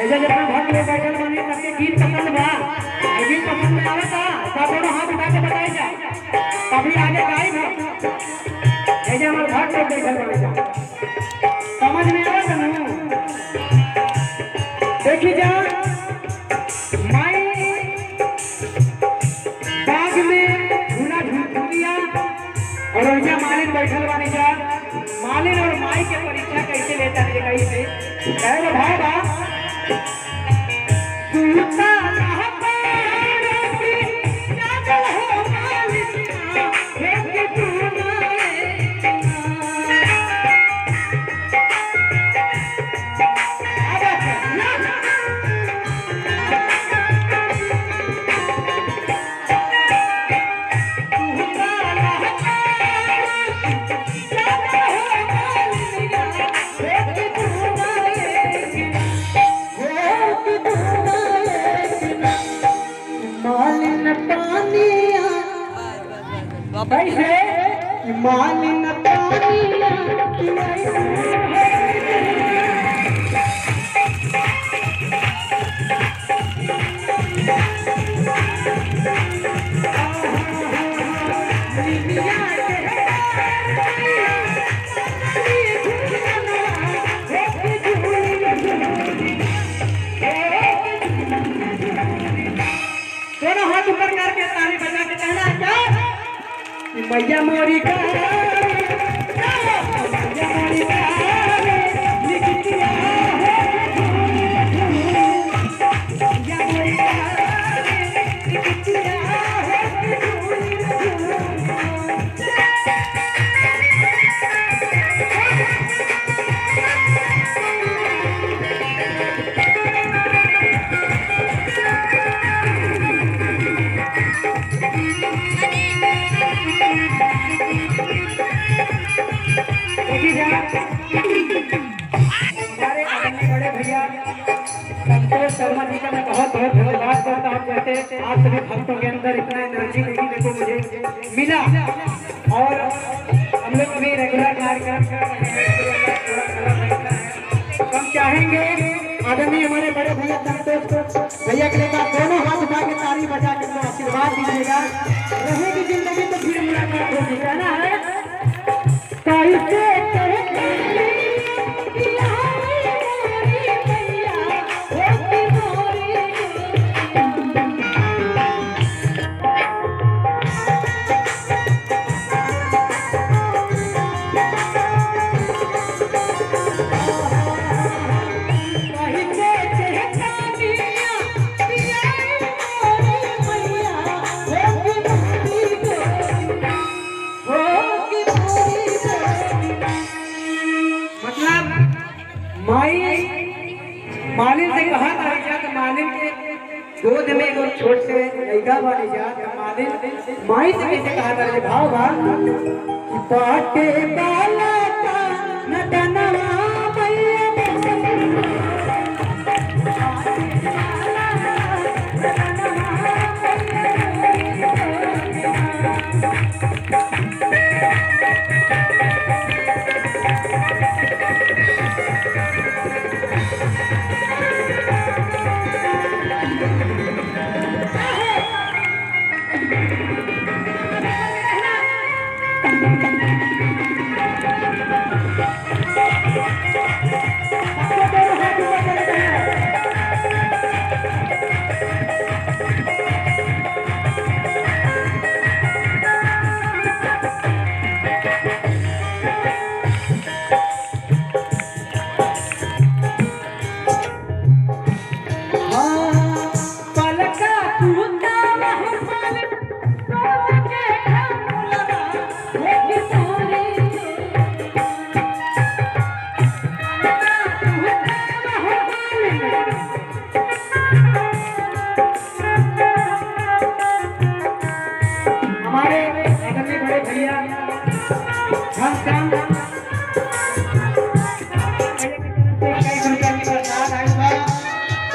ऐसे जितना भक्त लोग बैठल बानी सबके गीत पसंद बा, गीत पसंद में आवता सब दोनों हाथ उठा के बताई जा, तभी आगे गाई ना। ऐसे हमारे भक्त लोग बैठल बानी जा, समझ में आवत ना। देखी जा माई बाग में झूला झूलिया और ऐसे मालिन बैठल बानी जा। मालिन और माई के परीक्षा कैसे लेता है कैसे कहे भाई बा कैसे मालिन पानिया दोनों हाथ ऊपर करके ताली बजा के कहना क्या मैया मोरी का मैया मोरी का लिखिया है मैया मोरी का लिखिया हमारे आदरणीय बड़े भैया संतोष शर्मा जी का मैं बहुत बहुत धन्यवाद करता हूँ। जैसे आप सभी भक्तों के अंदर इतना एनर्जी देखने को मुझे मिला और हम लोग भी रेगुलर कार्यक्रम कर रहे हैं। हम चाहेंगे आदरणीय हमारे बड़े भैया संतोष भैया के लिए दोनों हाथ उठा के ताली बजा के आशीर्वाद दीजिएगा। रहेगी जिंदगी तो फिर मुलाकात होगी, कहना है कैसे मालिन से कहा था जात मालिन के गोद में एगो छोट से लड़का वाली जात मालिन माई से कैसे कहा था ये भाव बा बाटे बाला का नटनवा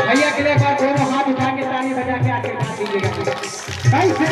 भैया के लिए दोनों हाथ उठा के ताली बजा के आशीर्वाद दीजिएगा। कैसे